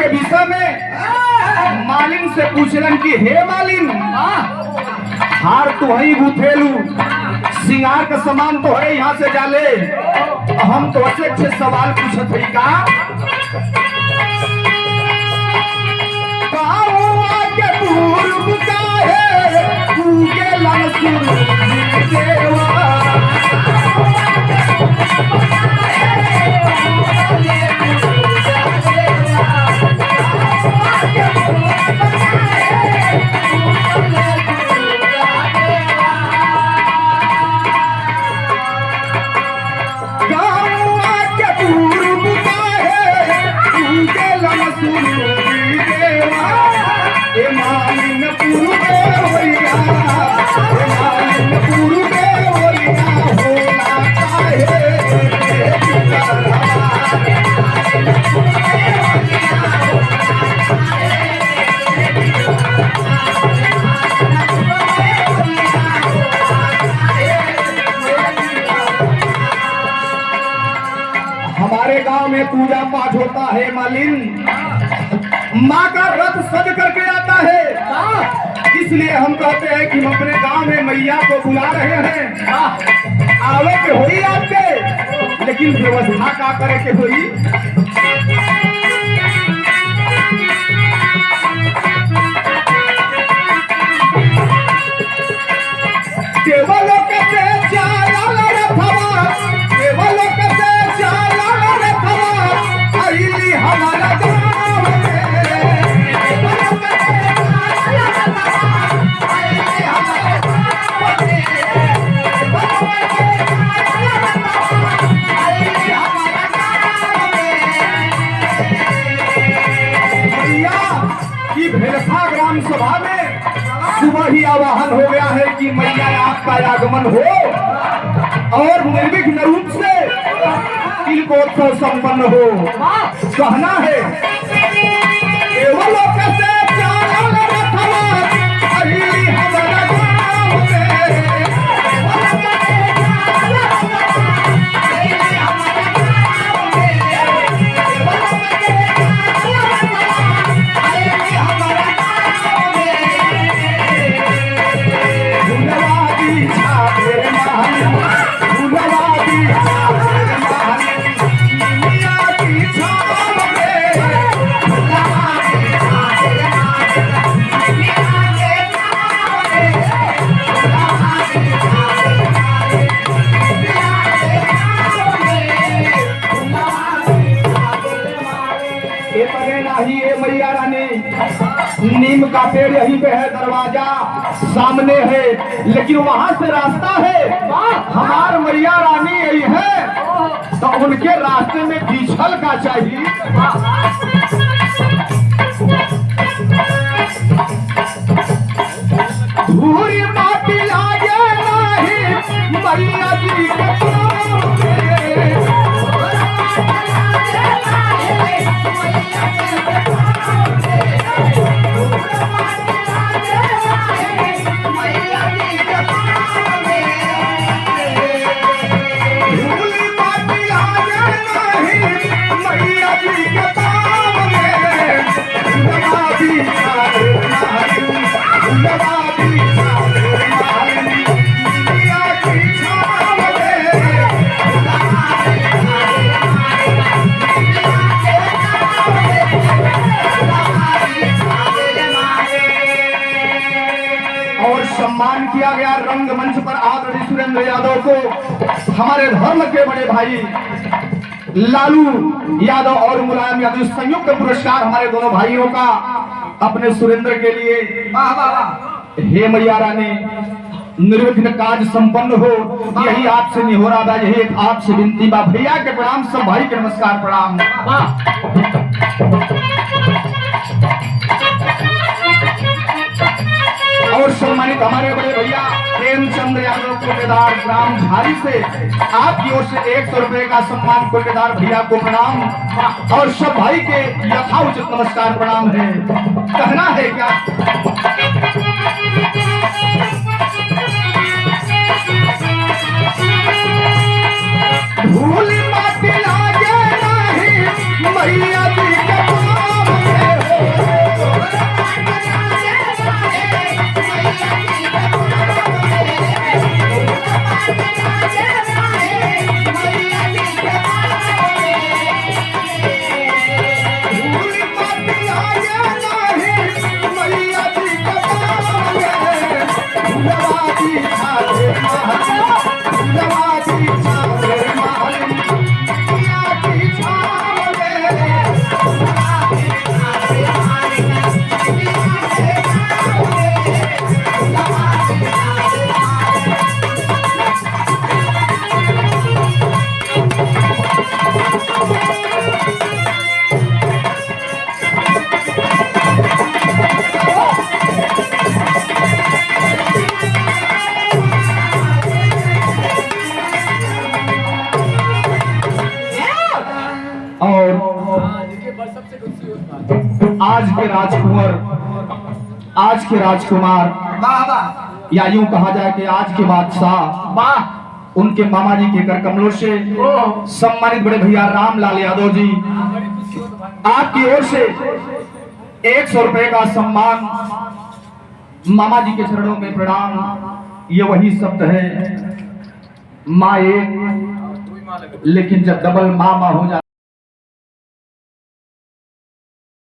के विषय में मालिन से पूछलन कि हे मालिन, हार तो वही गुथेलू, सिंगार का सामान तो है यहाँ से जाले, हम तो अच्छे अच्छे सवाल पूछत है का के पूर्व का है पूगे लंसुर देवा हमारे गांव में पूजा पाठ होता है मालिन, माँ का रथ सज करके आता है, इसलिए हम कहते हैं कि हम अपने गांव में मैया को बुला रहे हैं। आवे के होई आपके, लेकिन व्यवस्था का करे के होई। केवलों के से चाला रथवा, केवलों के से चाला रथवा, आईली हमारा गाँव में। केवलों के से चाला रथवा, आईली हमारा गाँव में। केवलों के से चाला रथवा, आईली हमारा गाँव में। भैया की भेलखा ग्राम सभा में सुबह ही आवाहन हो गया है कि मैया आपका आगमन हो और निर्विघ्न रूप से तिलकोत्सव संपन्न हो। कहना है केवलों के से चाला रथवा, आईली हमारा गाँव में। केवलों के से चाला रथवा, आईली हमारा गाँव में। केवलों के से चाला रथवा, आईली हमारा गाँव में। फूलवादी छापेर महल, फूलवादी छापेर महल, दुनिया की छाप में। फूलवादी छापेर महल, दुनिया के छाप में। फूलवादी छापेर महल, दुनिया के छाप में। फूलवादी छापेर महल। इतने नहीं है मैया रानी, नीम का पेड़ यहीं पे है, दरवाजा सामने है, लेकिन वहां से रास्ता है। हमार मैया रानी यही है तो उनके रास्ते में बिछल का चाहिए। धूरी माटी लागे नहीं मैया जी के पाँव में। सम्मान किया गया रंगमंच पर आदरणीय सुरेंद्र यादव को, हमारे धर्म के बड़े भाई लालू यादव और मुलायम यादव संयुक्त पुरस्कार हमारे दोनों भाइयों का अपने सुरेंद्र के लिए। हे मैया रानी, निर्विघ्न काज संपन्न हो, यही आपसे निहोरा बा, यही एक आपसे विनती बा। भैया के प्रणाम, सब भाई के नमस्कार प्रणाम। और सम्मानित हमारे बड़े भैया प्रेमचंद्र यादव कोटेदार ग्राम झारी से आपकी ओर से 100 रुपए का सम्मान कोटेदार भैया को प्रणाम और सब भाई के यथाउचित नमस्कार प्रणाम है। कहना है क्या? भूल मत लागे नहीं मैया जी के नाम में। के राजकुंवर, आज के राजकुमार, या यूं कहा जाए कि आज के बादशाह, उनके मामा जी के कर कमलों से सम्मानित बड़े भैया रामलाल यादव जी, आपकी ओर से 100 रुपए का सम्मान, मामा जी के चरणों में प्रणाम। ये वही शब्द है, माँ एक लेकिन जब डबल मामा हो जाए